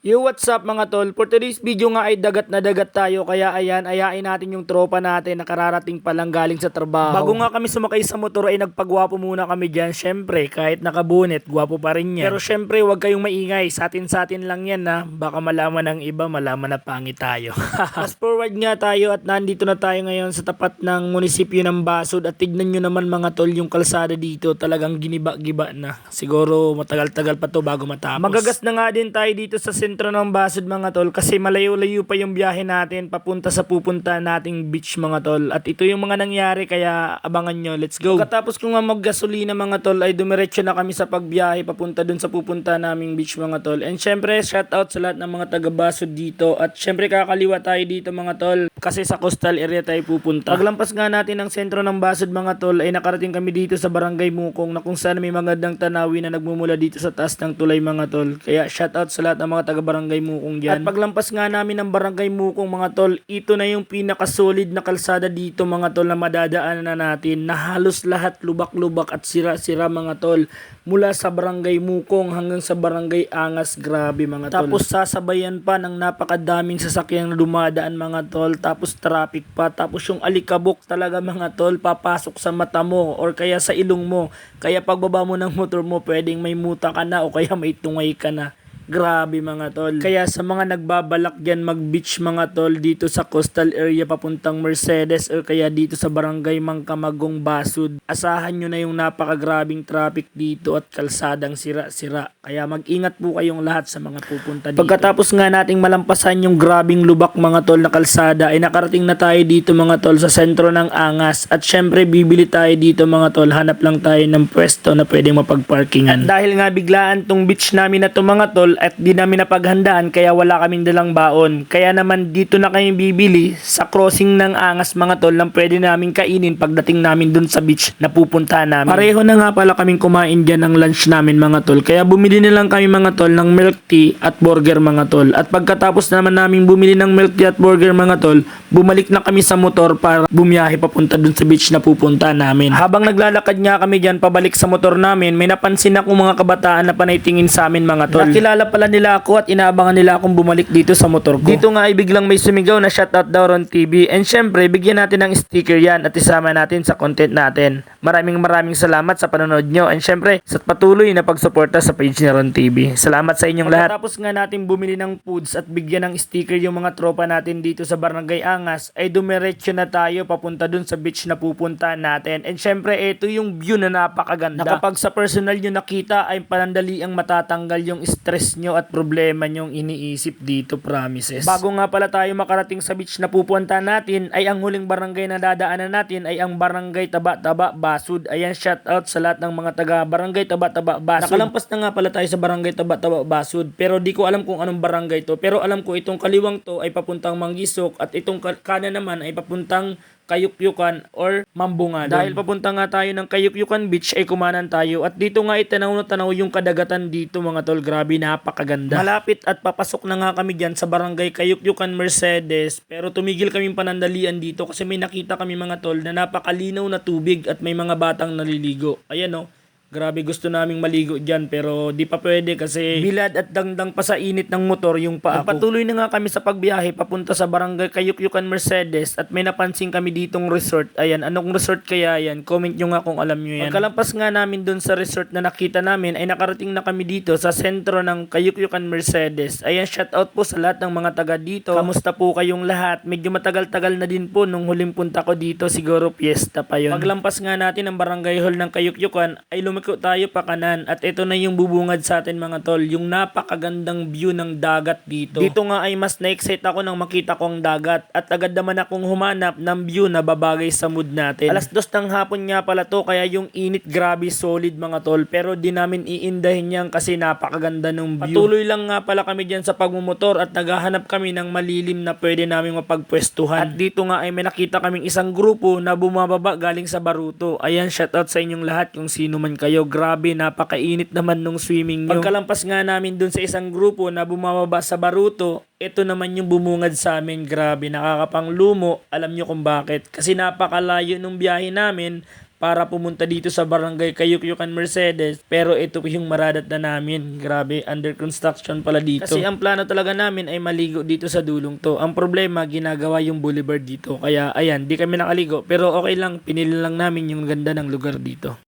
Yo, what's up mga tol? For today's video nga ay dagat na dagat tayo, kaya ayan, ayain natin yung tropa natin na kararating pa lang galing sa trabaho. Bago nga kami sumakay sa motor ay nagpagwapo muna kami dyan. Syempre, kahit nakabunet, gwapo pa rin yan. Pero syempre, huwag kayong maingay. Sa atin lang yan na baka malaman ng iba, malaman na pangit tayo. Fast forward nga tayo at nandito na tayo ngayon sa tapat ng munisipyo ng Basud. At tignan nyo naman mga tol, yung kalsada dito talagang giniba-giba na. Siguro matagal-tagal pa to bago matapos. Magagas na nga din tayo dito sa sentro ng Basud mga tol, kasi malayo-layo pa yung biyahe natin papunta sa pupunta nating beach mga tol. At ito yung mga nangyari, kaya abangan nyo, let's go. Pagkatapos ko nga maggasolina mga tol ay dumiretso na kami sa pagbiyahe papunta dun sa pupunta naming beach mga tol. And syempre shout out sa lahat ng mga taga Basud dito. At syempre kakaliwa tayo dito mga tol, kasi sa coastal area tayo pupunta. Paglampas nga natin ang sentro ng Basud mga tol ay nakarating kami dito sa Barangay Mukong, na kung saan may magandang tanawin na nagmumula dito sa taas ng tulay mga tol. Kaya shout out sa lahat ng mga taga Barangay Mukong dyan. At paglampas nga namin ng Barangay Mukong mga tol, ito na yung pinakasolid na kalsada dito mga tol na madadaanan na natin, na halos lahat lubak-lubak at sira-sira mga tol. Mula sa Barangay Mukong hanggang sa Barangay Angas, grabe mga tol. Tapos sasabayan pa ng napakadaming sasakyan na dumadaan mga tol, tapos traffic pa, tapos yung alikabok talaga mga tol, papasok sa mata mo or kaya sa ilong mo. Kaya pagbaba mo ng motor mo, pwedeng may muta ka na o kaya may tungay ka na. Grabe mga tol. Kaya sa mga nagbabalak dyan mag-beach mga tol dito sa coastal area papuntang Mercedes o kaya dito sa Barangay Mangkamagong Basud, asahan nyo na yung napakagrabing traffic dito at kalsadang sira-sira. Kaya mag-ingat po kayong lahat sa mga pupunta dito. Pagkatapos nga nating malampasan yung grabing lubak mga tol na kalsada ay nakarating na tayo dito mga tol sa sentro ng Angas. At syempre bibili tayo dito mga tol. Hanap lang tayo ng pwesto na pwedeng mapagparkingan. At dahil nga biglaan tong beach namin na to mga tol at di namin napaghandaan, kaya wala kaming dalang baon. Kaya naman dito na kami bibili sa crossing ng Angas mga tol, lang pwede namin kainin pagdating namin dun sa beach na pupuntahan namin. Pareho na nga pala kaming kumain dyan ng lunch namin mga tol, kaya bumili na lang kami mga tol ng milk tea at burger mga tol. At pagkatapos naman namin bumili ng milk tea at burger mga tol, bumalik na kami sa motor para bumiyahe papunta dun sa beach na pupuntahan namin. Habang naglalakad nga kami dyan pabalik sa motor namin, may napansin akong mga kabataan na panay tingin sa amin mga tol. Nakilala pala nila ako at inaabangan nila akong bumalik dito sa motor ko. Dito nga ay biglang may sumigaw na shoutout daw Ron TV. And syempre, bigyan natin ng sticker yan at isama natin sa content natin. Maraming salamat sa panonood nyo. And syempre, sa patuloy na pagsuporta sa page ni Ron TV. Salamat sa inyong lahat. Tapos nga natin bumili ng foods at bigyan ng sticker yung mga tropa natin dito sa Barangay Angas, ay dumiretso na tayo papunta dun sa beach na pupuntahan natin. And syempre, ito yung view na napakaganda. Na kapag sa personal nyo nakita ay panandali ang matatanggal yung stress nyo at problema nyong iniisip dito, promises. Bago nga pala tayo makarating sa beach na pupuntahan natin, ay ang huling barangay na dadaanan natin ay ang Barangay Taba-Taba Basud. Ayan, shout out sa lahat ng mga taga Barangay Taba-Taba Basud. Nakalampas na nga pala tayo sa Barangay Taba-Taba Basud, pero di ko alam kung anong barangay to. Pero alam ko itong kaliwang to ay papuntang Manggisok at itong kanan naman ay papuntang Kayukyukan or Mambungadon. Dahil papunta nga tayo ng Kayukyukan Beach ay kumanan tayo at dito nga itanaw na tanaw yung kadagatan dito mga tol. Grabe, napakaganda. Malapit at papasok na nga kami dyan sa Barangay Kayukyukan Mercedes, pero tumigil kaming panandalian dito kasi may nakita kami mga tol na napakalinaw na tubig at may mga batang naliligo. Ayan o. Grabe, gusto naming maligo dyan pero di pa pwede kasi bilad at dangdang pa sa init ng motor yung paa ko. Patuloy na nga kami sa pagbiyahe papunta sa Barangay Kayukyukan Mercedes at may napansin kami ditong resort. Ayan, anong resort kaya yan? Comment nyo nga kung alam nyo yan. Pagkalampas nga namin dun sa resort na nakita namin ay nakarating na kami dito sa sentro ng Kayukyukan Mercedes. Ayan, shout out po sa lahat ng mga taga dito. Kamusta po kayong lahat? Medyo matagal-tagal na din po nung huling punta ko dito, siguro piyesta pa yun. Paglampas nga natin ang Barangay Hall ng Kayukyukan ay lumiko tayo pa kanan at ito na yung bubungad sa atin mga tol, yung napakagandang view ng dagat dito. Dito nga ay mas na-excite ako nang makita ko ang dagat at agad naman akong humanap ng view na babagay sa mood natin. Alas 2 ng hapon nga pala to, kaya yung init grabe solid mga tol, pero di namin iindahin yan kasi napakaganda ng view. Patuloy lang nga pala kami dyan sa pagmumotor at naghahanap kami ng malilim na pwede namin mapagpwestuhan. At dito nga ay may nakita kaming isang grupo na bumababa galing sa Baruto. Ayan, shoutout sa inyong lahat kung sino man kayo. Grabe, napakainit naman nung swimming nyo. Pagkalampas nga namin dun sa isang grupo na bumababa sa Baruto, ito naman yung bumungad sa amin. Grabe, nakakapanglumo. Alam nyo kung bakit? Kasi napakalayo nung biyahe namin para pumunta dito sa barangay Kayukyukan Mercedes. Pero ito yung maradat na namin. Grabe, under construction pala dito. Kasi ang plano talaga namin ay maligo dito sa dulong to. Ang problema, ginagawa yung boulevard dito. Kaya ayan, di kami nakaligo. Pero okay lang, pinili lang namin yung ganda ng lugar dito.